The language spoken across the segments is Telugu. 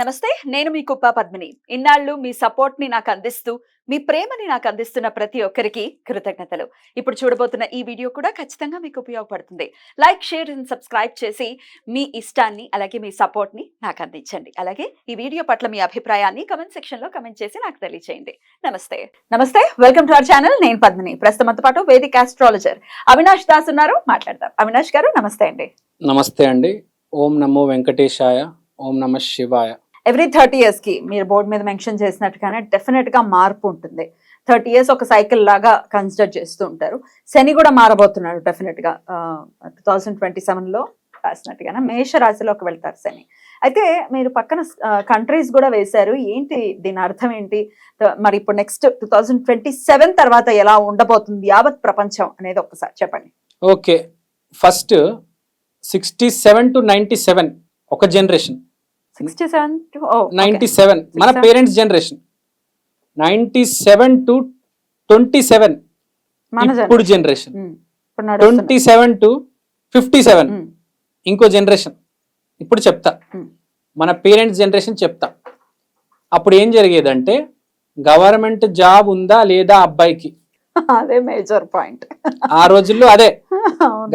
నమస్తే, నేను మీ కుప్ప పద్మిని. ఇన్నాళ్ళు మీ సపోర్ట్‌ని నాకు అందిస్తూ, మీ ప్రేమని నాకు అందిస్తున్న ప్రతి ఒక్కరికి కృతజ్ఞతలు. ఇప్పుడు చూడబోతున్న ఈ వీడియో కూడా ఖచ్చితంగా మీకు ఉపయోగపడుతుంది. లైక్, షేర్ అండ్ సబ్స్క్రైబ్ చేసి మీ ఇష్టాన్ని అలాగే మీ సపోర్ట్‌ని నాకు అందించండి. అలాగే ఈ వీడియో పట్ల మీ అభిప్రాయాన్ని కామెంట్ సెక్షన్‌లో కామెంట్ చేసి నాకు తెలియజేయండి. నమస్తే, వెల్కమ్ టు అవర్ ఛానల్. నేను పద్మిని. ప్రస్తుతంతో పాటు వేదిక ఆస్ట్రాలజర్ అవినాష్ దాస్ ఉన్నారు. మాట్లాడదాం. అవినాష్ గారు నమస్తే అండి. నమస్తే అండి. ఓం నమో వెంకటేశాయ, ఓం నమ శివాయ. ఎవ్రీ 30 years కి మీరు బోర్డు మీద మెన్షన్ చేసినట్టుగానే డెఫినెట్ గా మార్పు ఉంటుంది. 30 years ఒక సైకిల్ లాగా కన్సిడర్ చేస్తూ ఉంటారు. శని కూడా మారబోతున్నాడు డెఫినెట్ గా. 2027 లో రాసినట్టుగానే మేష రాశిలోకి వెళ్తారు శని. అయితే మీరు పక్కన కంట్రీస్ కూడా వేశారు. ఏంటి దీని అర్థం ఏంటి? మరి ఇప్పుడు నెక్స్ట్ 2027 తర్వాత ఎలా ఉండబోతుంది యావత్ ప్రపంచం అనేది ఒకసారి చెప్పండి. ఓకే, ఫస్ట్ 67 to 97 ఒక జనరేషన్. 67 to 97 మన పేరెంట్స్ జనరేషన్. 97 to 27 ఇప్పుడు జనరేషన్. 27 to 57 ఇంకో జనరేషన్. ఇప్పుడు చెప్తా, మన పేరెంట్స్ జనరేషన్ చెప్తా. అప్పుడు ఏం జరిగేదంటే, గవర్నమెంట్ జాబ్ ఉందా లేదా అబ్బాయికి, అదే మేజర్ పాయింట్ ఆ రోజుల్లో. అదే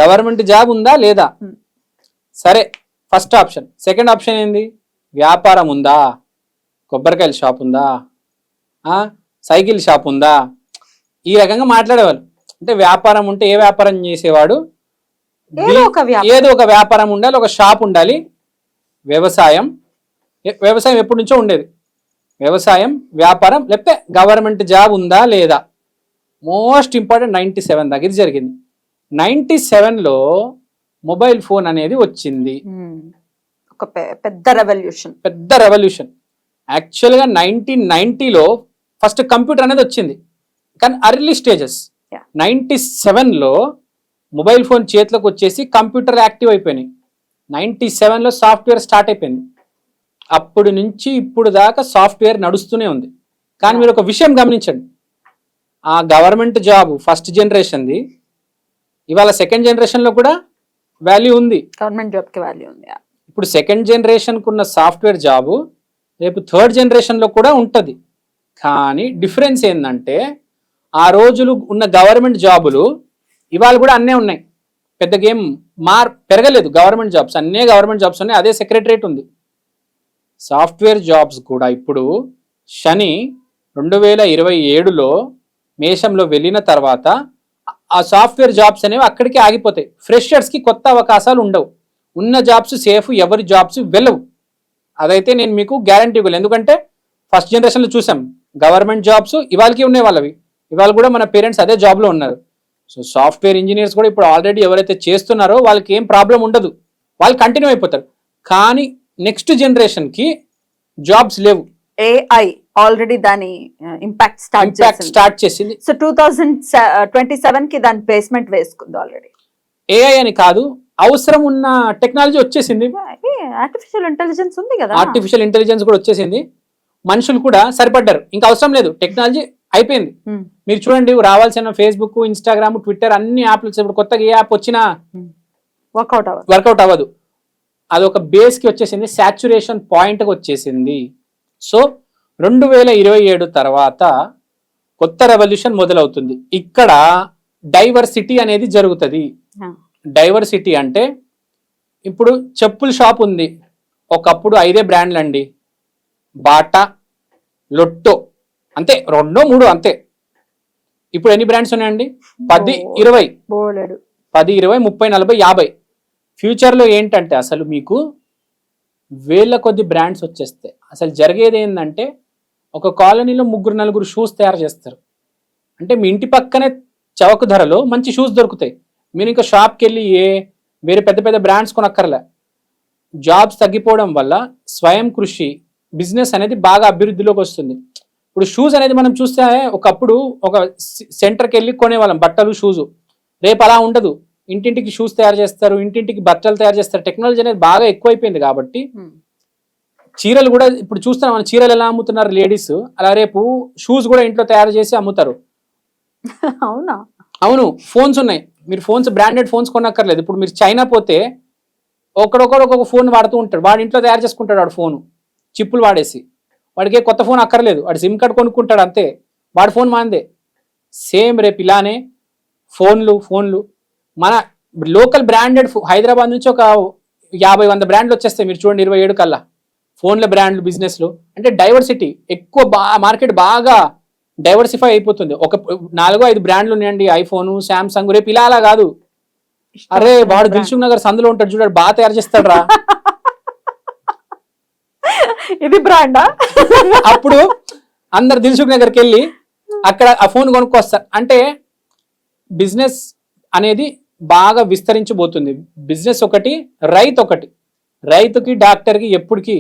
గవర్నమెంట్ జాబ్ ఉందా లేదా. సరే, ఫస్ట్ ఆప్షన్. సెకండ్ ఆప్షన్ ఏంది? వ్యాపారం ఉందా, కొబ్బరికాయల షాప్ ఉందా, సైకిల్ షాప్ ఉందా, ఈ రకంగా మాట్లాడేవాళ్ళు. అంటే వ్యాపారం ఉంటే ఏ వ్యాపారం చేసేవాడు, ఏదో ఒక వ్యాపారం ఉండాలి, ఒక షాప్ ఉండాలి. వ్యవసాయం ఎప్పటి నుంచో ఉండేది. వ్యవసాయం, వ్యాపారం, లేకపోతే గవర్నమెంట్ జాబ్ ఉందా లేదా. మోస్ట్ ఇంపార్టెంట్ 97 దాకా ఇది జరిగింది. 97లో మొబైల్ ఫోన్ అనేది వచ్చింది. ఒక పెద్ద రెవల్యూషన్. యాక్చువల్గా 1990లో ఫస్ట్ కంప్యూటర్ అనేది వచ్చింది, కానీ అర్లీ స్టేజెస్. 97లో మొబైల్ ఫోన్ చేతిలోకి వచ్చేసి కంప్యూటర్ యాక్టివ్ అయిపోయినాయి. 97లో సాఫ్ట్వేర్ స్టార్ట్ అయిపోయింది. అప్పుడు నుంచి ఇప్పుడు దాకా సాఫ్ట్వేర్ నడుస్తూనే ఉంది. కానీ మీరు ఒక విషయం గమనించండి, ఆ గవర్నమెంట్ జాబ్ ఫస్ట్ జనరేషన్ది ఇవాళ సెకండ్ జనరేషన్లో కూడా వాల్యూ ఉంది. గవర్నమెంట్ జాబ్కి వాల్యూ ఉంది. ఇప్పుడు సెకండ్ జనరేషన్కు ఉన్న సాఫ్ట్వేర్ జాబు రేపు థర్డ్ జనరేషన్లో కూడా ఉంటుంది. కానీ డిఫరెన్స్ ఏంటంటే, ఆ రోజులు ఉన్న గవర్నమెంట్ జాబులు ఇవాళ కూడా అన్నీ ఉన్నాయి. పెద్దగా ఏం పెరగలేదు. గవర్నమెంట్ జాబ్స్ అన్నీ గవర్నమెంట్ జాబ్స్ ఉన్నాయి. అదే సెక్రటరేట్ ఉంది. సాఫ్ట్వేర్ జాబ్స్ కూడా ఇప్పుడు శని 2027లో మేషంలో వెళ్ళిన తర్వాత ఆ సాఫ్ట్వేర్ జాబ్స్ అనేవి అక్కడికి ఆగిపోతాయి. ఫ్రెషర్స్కి కొత్త అవకాశాలు ఉండవు. ఉన్న జాబ్స్ సేఫ్, ఎవరి జాబ్స్ వెళ్ళవు. అదైతే నేను మీకు గ్యారంటీ ఇవ్వలేదు. ఎందుకంటే ఫస్ట్ జనరేషన్లో చూసాం, గవర్నమెంట్ జాబ్స్ ఇవాళకి ఉన్నాయి వాళ్ళవి. ఇవాళ కూడా మన పేరెంట్స్ అదే జాబ్లో ఉన్నారు. సో సాఫ్ట్వేర్ ఇంజనీర్స్ కూడా ఇప్పుడు ఆల్రెడీ ఎవరైతే చేస్తున్నారో వాళ్ళకి ఏం ప్రాబ్లం ఉండదు, వాళ్ళు కంటిన్యూ అయిపోతారు. కానీ నెక్స్ట్ జనరేషన్కి జాబ్స్ లేవు. AI ఆల్రెడీ దాని ఇంపాక్ట్ స్టార్ట్ చేసింది. సో 2027కి దాని ప్లేస్మెంట్ వేసుకుంది ఆల్రెడీ. AI అని కాదు, అవసరం ఉన్న టెక్నాలజీ వచ్చేసింది. ఆర్టిఫిషియల్ ఇంటెలిజెన్స్ ఉంది కదా, ఆర్టిఫిషియల్ ఇంటెలిజెన్స్ కూడా వచ్చేసింది. మనుషులు కూడా సరిపడ్డారు, ఇంకా అవసరం లేదు. టెక్నాలజీ అయిపోయింది. మీరు చూడండి, రావాల్సిన ఫేస్బుక్, ఇన్స్టాగ్రామ్, ట్విట్టర్ అన్ని యాప్లు ఇప్పుడు కొత్తగా ఏ యాప్ వచ్చినా వర్కౌట్ అవ్వదు. అది ఒక బేస్కి వచ్చేసింది, సాచ్యురేషన్ పాయింట్కి వచ్చేసింది. సో 2027 తర్వాత కొత్త రెవల్యూషన్ మొదలవుతుంది. ఇక్కడ డైవర్సిటీ అనేది జరుగుతుంది. డైవర్సిటీ అంటే, ఇప్పుడు చెప్పుల షాప్ ఉంది. ఒకప్పుడు 5 బ్రాండ్లు అండి, బాటా, లొట్టో, అంతే 2, 3 అంతే. ఇప్పుడు ఎన్ని బ్రాండ్స్ ఉన్నాయండి? 10, 20, 10, 20, 30, 40, 50. ఫ్యూచర్లో ఏంటంటే అసలు మీకు వేల కొద్ది బ్రాండ్స్ వచ్చేస్తాయి. అసలు జరిగేది ఏంటంటే, ఒక కాలనీలో 3, 4 షూస్ తయారు చేస్తారు. అంటే మీ ఇంటి పక్కనే చౌక ధరలో మంచి షూస్ దొరుకుతాయి. మీరు ఇంకా షాప్కి వెళ్ళి వేరే పెద్ద పెద్ద బ్రాండ్స్ కొనక్కర్లే. జాబ్స్ తగ్గిపోవడం వల్ల స్వయం కృషి బిజినెస్ అనేది బాగా అభివృద్ధిలోకి వస్తుంది. ఇప్పుడు షూస్ అనేది మనం చూస్తే, ఒకప్పుడు ఒక సెంటర్కి వెళ్ళి కొనేవాళ్ళం బట్టలు, షూజు. రేపు అలా ఉండదు. ఇంటింటికి షూస్ తయారు చేస్తారు, ఇంటింటికి బట్టలు తయారు చేస్తారు. టెక్నాలజీ అనేది బాగా ఎక్కువైపోయింది కాబట్టి చీరలు కూడా ఇప్పుడు చూస్తున్నాం మనం. చీరలు ఎలా అమ్ముతున్నారు లేడీస్, అలా రేపు షూస్ కూడా ఇంట్లో తయారు చేసి అమ్ముతారు. అవునా? అవును. ఫోన్స్ ఉన్నాయి. మీరు ఫోన్స్, బ్రాండెడ్ ఫోన్స్ కొనక్కర్లేదు. ఇప్పుడు మీరు చైనా పోతే ఒకడొకడు ఒక్కొక్క ఫోన్ వాడుతూ ఉంటాడు. వాడి ఇంట్లో తయారు చేసుకుంటాడు వాడు ఫోను. చిప్పులు వాడేసి. వాడికి కొత్త ఫోన్ అక్కర్లేదు, వాడు సిమ్ కార్డ్ కొనుక్కుంటాడు అంతే, వాడి ఫోన్ మాందే. సేమ్ రేపు ఇలానే ఫోన్లు మన లోకల్ బ్రాండెడ్ హైదరాబాద్ నుంచి ఒక 50-100 బ్రాండ్లు వచ్చేస్తాయి మీరు చూడండి 27 కల్లా. ఫోన్ల బ్రాండ్లు బిజినెస్లు అంటే డైవర్సిటీ ఎక్కువ, మార్కెట్ బాగా డైవర్సిఫై అయిపోతుంది. ఒక 4-5 బ్రాండ్లు ఉన్నాయండి, ఐఫోన్, శాంసంగ్. రేపు ఇలా అలా కాదు, అరే వాడు దిల్సుఖ్ నగర్ సందులో ఉంటాడు చూడాడు, బాగా తయారు చేస్తాడు రా ఇది బ్రాండా. అప్పుడు అందరు దిల్సుఖ్ నగర్కి వెళ్ళి అక్కడ ఆ ఫోన్ కొనుక్కొస్తారు. అంటే బిజినెస్ అనేది బాగా విస్తరించబోతుంది. బిజినెస్ ఒకటి, రైతుకి డాక్టర్కి ఎప్పటికీ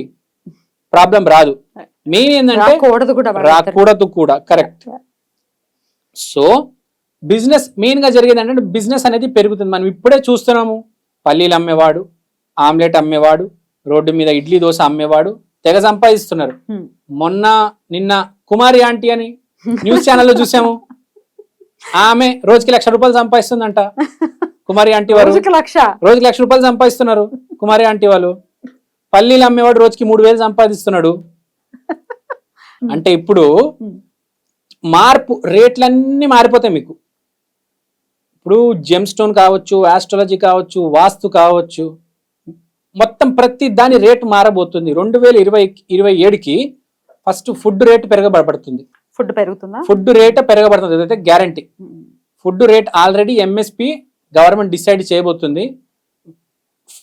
ప్రాబ్లం రాదు. మెయిన్ ఏంటంటే రాకూడదు కూడా, కరెక్ట్. సో బిజినెస్ మెయిన్ గా జరిగేది ఏంటంటే బిజినెస్ అనేది పెరుగుతుంది. మనం ఇప్పుడే చూస్తున్నాము, పల్లీలు అమ్మేవాడు, ఆమ్లెట్ అమ్మేవాడు, రోడ్డు మీద ఇడ్లీ దోశ అమ్మేవాడు తెగ సంపాదిస్తున్నారు. నిన్న కుమారి ఆంటీ అని న్యూస్ ఛానల్లో చూసాము, ఆమె రోజుకి ₹1,00,000 సంపాదిస్తుందంట. కుమారి ఆంటీ వారు రోజుకి ₹1,00,000 సంపాదిస్తున్నారు. కుమారి ఆంటీ వాళ్ళు. పల్లీలు అమ్మేవాడు రోజుకి 3,000 సంపాదిస్తున్నాడు. అంటే ఇప్పుడు మార్పు, రేట్లన్నీ మారిపోతాయి మీకు. ఇప్పుడు జెమ్ స్టోన్ కావచ్చు, ఆస్ట్రాలజీ కావచ్చు, వాస్తు కావచ్చు, మొత్తం ప్రతి దాని రేటు మారబోతుంది. 2027కి ఫస్ట్ ఫుడ్ రేట్ పెరగబడుతుంది. ఫుడ్ రేట్ పెరగబడుతుంది, అదైతే guarantee. Food rate already MSP government decide చేయబోతుంది.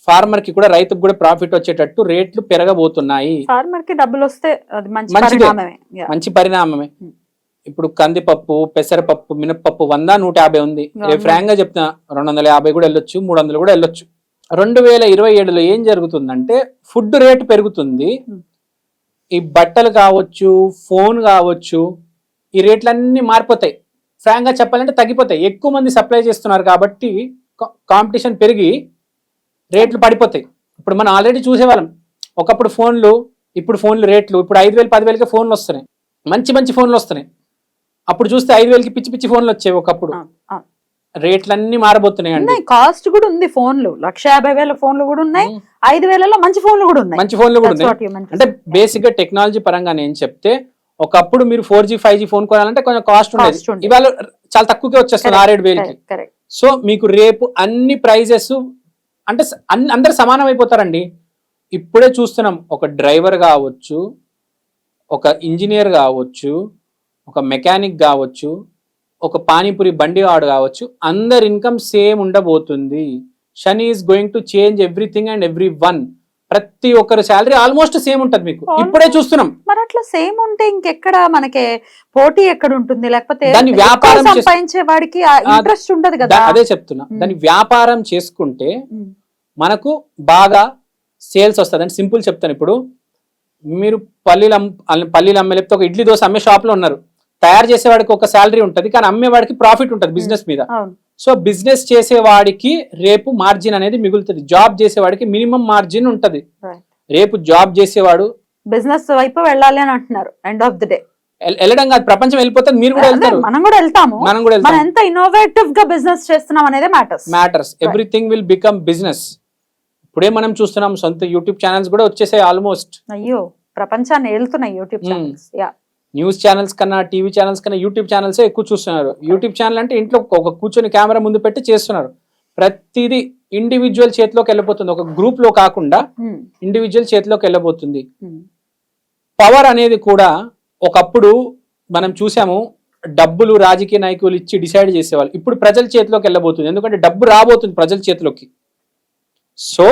ఫార్మర్ కి కూడా, రైతుకు కూడా ప్రాఫిట్ వచ్చేటట్టు రేట్లు పెరగబోతున్నాయి. ఫార్మర్ కి డబ్బులు వస్తే మంచి పరిణామమే. ఇప్పుడు కందిపప్పు, పెసరపప్పు, మినపప్పు 100-150 ఉంది. రేపు ఫ్రాంక్ గా చెప్తున్నా 250 కూడా వెళ్ళొచ్చు, 300 కూడా వెళ్ళొచ్చు. 2027లో ఏం జరుగుతుందంటే ఫుడ్ రేట్ పెరుగుతుంది. ఈ బట్టలు కావచ్చు, ఫోన్ కావచ్చు, ఈ రేట్లన్నీ మారిపోతాయి. ఫ్రాంక్ గా చెప్పాలంటే తగ్గిపోతాయి. ఎక్కువ మంది సప్లై చేస్తున్నారు కాబట్టి కాంపిటీషన్ పెరిగి రేట్లు పడిపోతాయి. ఇప్పుడు మనం ఆల్రెడీ చూసేవాళ్ళం, ఒకప్పుడు ఫోన్లు, ఇప్పుడు ఫోన్లు రేట్లు, ఇప్పుడు 5,000-10,000కే ఫోన్లు వస్తున్నాయి, మంచి ఫోన్లు వస్తున్నాయి. అప్పుడు చూస్తే 5,000కి పిచ్చి ఫోన్లు వచ్చాయి ఒకప్పుడు. రేట్లన్నీ మారబోతున్నాయి అండి. కాస్ట్ కూడా ఉంది, ఫోన్లు 1,50,000 ఫోన్లు కూడా ఉన్నాయి, 5,000లో మంచి ఫోన్లు కూడా ఉన్నాయి. అంటే బేసిక్ గా టెక్నాలజీ పరంగా నేను చెప్తే, ఒకప్పుడు మీరు 4G 5G ఫోన్ కొనాలంటే కొంచెం కాస్ట్ ఉండేది, ఇవాళ చాలా తక్కువకే వచ్చేస్తుంది 6,000-7,000కి. సో మీకు రేపు అన్ని ప్రైజెస్ అంటే అందరు సమానం అయిపోతారండి. ఇప్పుడే చూస్తున్నాం, ఒక డ్రైవర్ కావచ్చు, ఒక ఇంజనీర్ కావచ్చు, ఒక మెకానిక్ కావచ్చు, ఒక పానీపూరి బండి వాడు కావచ్చు, అందరి ఇన్కమ్ సేమ్ ఉండబోతుంది. Shani is going to change everything and every one. ప్రతి ఒక్కరి శాలరీ ఆల్మోస్ట్ సేమ్ ఉంటది మీకు, ఇప్పుడే చూస్తున్నాం. మరి అట్లా సేమ్ ఉంటే ఇంకెక్కడ మనకి పోటీ ఎక్కడ ఉంటుంది? లేకపోతే దాన్ని వ్యాపారం సంపాదించే వాడికి ఇంట్రెస్ట్ ఉండదు కదా. అదే చెప్తున్నా, దాన్ని వ్యాపారం చేసుకుంటే మనకు బాగా సేల్స్ వస్తుంది. అంటే సింపుల్ చెప్తాను, ఇప్పుడు మీరు పల్లీలు అమ్మే, లేకపోతే ఒక ఇడ్లీ దోశ అమ్మే షాప్ లో ఉన్నారు, తయారు చేసేవాడికి ఒక శాలరీ ఉంటది, కానీ అమ్మేవాడికి ప్రాఫిట్ ఉంటది బిజినెస్ మీద. సో బిజినెస్ చేసేవాడికి రేపు మార్జిన్ అనేది మిగులుతుంది, జాబ్ చేసేవాడికి మినిమం మార్జిన్ ఉంటది. రేపు జాబ్ చేసేవాడు బిజినెస్ వైపు వెళ్ళాలి అని అంటున్నారు. ఎండ్ ఆఫ్ ది డే వెళ్ళడం కాదు, ప్రపంచం వెళ్ళిపోతే మీరు కూడా వెళ్తారు, మనం కూడా వెళ్తాము. మనం ఎంత ఇన్నోవేటివ్ గా బిజినెస్ చేస్తున్నాం అనేది matters. Everything will become business. ఇప్పుడే మనం చూస్తున్నాం, సొంత యూట్యూబ్ ఛానల్స్ కూడా వచ్చేసాయి ఆల్మోస్ట్. అయ్యో, ప్రపంచాన్ని వెళ్తున్నాయి యూట్యూబ్ ఛానల్స్. న్యూస్ ఛానల్స్ కన్నా, టీవీ ఛానల్స్ కన్నా యూట్యూబ్ ఛానల్సే ఎక్కువ చూస్తున్నారు. యూట్యూబ్ ఛానల్ అంటే ఇంట్లో ఒక కూర్చొని కెమెరా ముందు పెట్టి చేస్తున్నారు. ప్రతిదీ ఇండివిజువల్ చేతిలోకి వెళ్ళిపోతుంది, ఒక గ్రూప్ లో కాకుండా ఇండివిజువల్ చేతిలోకి వెళ్ళబోతుంది. పవర్ అనేది కూడా ఒకప్పుడు మనం చూసాము, డబ్బులు రాజకీయ నాయకులు ఇచ్చి డిసైడ్ చేసేవాళ్ళు, ఇప్పుడు ప్రజల చేతిలోకి వెళ్ళబోతుంది. ఎందుకంటే డబ్బు రాబోతుంది ప్రజల చేతిలోకి. సో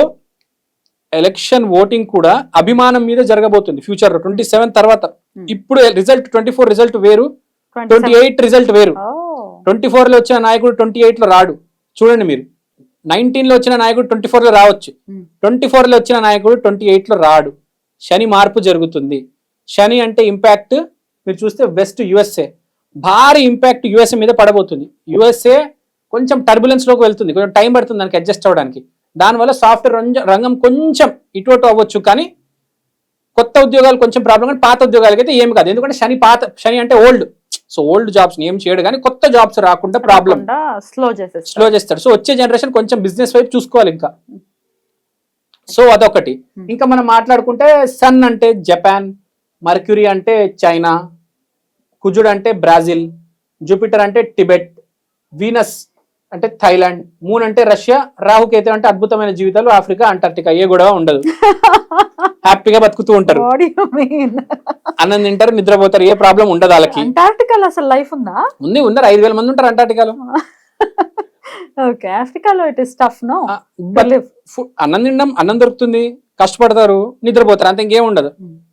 ఎలక్షన్ ఓటింగ్ కూడా అభిమానం మీద జరగబోతుంది ఫ్యూచర్ 27 తర్వాత. ఇప్పుడు రిజల్ట్ 24 రిజల్ట్ వేరు, 28 రిజల్ట్ వేరు. 24 లో వచ్చిన నాయకుడు 28 లో రాడు. చూడండి మీరు, 19 లో వచ్చిన నాయకుడు 24 లో రావచ్చు, 24 లో వచ్చిన నాయకుడు 28 లో రాడు. శని మార్పు జరుగుతుంది. శని అంటే ఇంపాక్ట్ మీరు చూస్తే వెస్ట్ యుఎస్ఏ, భారీ ఇంపాక్ట్ యుఎస్ఏ మీద పడబోతుంది. యుఎస్ఏ కొంచెం టర్బులెన్స్ లోకి వెళ్తుంది, కొంచెం టైం పడుతుంది దానికి అడ్జస్ట్ అవ్వడానికి. దానివల్ల సాఫ్ట్వేర్ రంగం కొంచెం ఇటు అవ్వచ్చు, కానీ కొత్త ఉద్యోగాలు కొంచెం ప్రాబ్లం, కానీ పాత ఉద్యోగాలకి అయితే ఏమి కాదు. ఎందుకంటే శని అంటే ఓల్డ్, సో ఓల్డ్ జాబ్స్ ఏం చేయడు, కానీ కొత్త జాబ్స్ రాకుండా ప్రాబ్లం స్లో చేస్తాడు. సో వచ్చే జనరేషన్ కొంచెం బిజినెస్ వైపు చూసుకోవాలి ఇంకా. సో అదొకటి. ఇంకా మనం మాట్లాడుకుంటే సన్ అంటే జపాన్, మర్క్యూరీ అంటే చైనా, కుజుడు అంటే బ్రాజిల్, జూపిటర్ అంటే టిబెట్, వీనస్ అంటే థైలాండ్, మూన్ అంటే రష్యా, రాహుకేతు అంటే అద్భుతమైన జీవితాలు ఆఫ్రికా, అంటార్టికా. ఏ గొడవ ఉండదు, హ్యాపీగా బతుకుతూ ఉంటారు, అన్నం తింటారు, నిద్రపోతారు, ఏ ప్రాబ్లం ఉండదు వాళ్ళకి. అంటార్టికాలో అసలు లైఫ్ ఉందా? ఉన్నారు 5,000 మంది ఉంటారు అంటార్టికాలో. ఓకే, ఆఫ్రికాలో ఇట్ ఇస్ టఫ్ నో. అన్నం తినడం, అన్నం దొరుకుతుంది, కష్టపడతారు, నిద్రపోతారు, అంత ఇంకేం ఉండదు.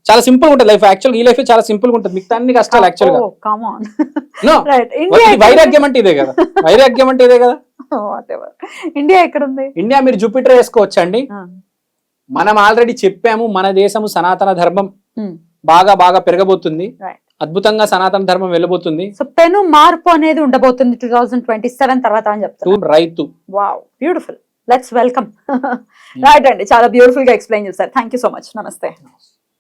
చాలా సింపుల్ ఉంటుంది లైఫ్. యాక్చువల్ ఈ లైఫ్ చాలా సింపుల్ గా ఉంటుంది, మిగతా అన్ని కష్టాలు యాక్చువల్ గా. వైరాగ్యం అంటే ఇదే కదా, వైరాగ్యం అంటే ఇదే కదా. ఇండియా ఎక్కడ ఉంది? ఇండియా మీరు జూపిటర్ వేసుకోవచ్చు అండి. మనం ఆల్రెడీ చెప్పాము, మన దేశము సనాతన ధర్మం బాగా బాగా పెరగబోతుంది, అద్భుతంగా సనాతన ధర్మం వెళ్ళబోతుంది. సో పెను మార్పు అనేది ఉండబోతుంది 2027 తర్వాత అని చెప్తారు. రైతు. Wow, beautiful. Let's welcome. Right అండి, చాలా బ్యూటిఫుల్ గా ఎక్స్ప్లెయిన్ చేశారు. Thank you so much. నమస్తే.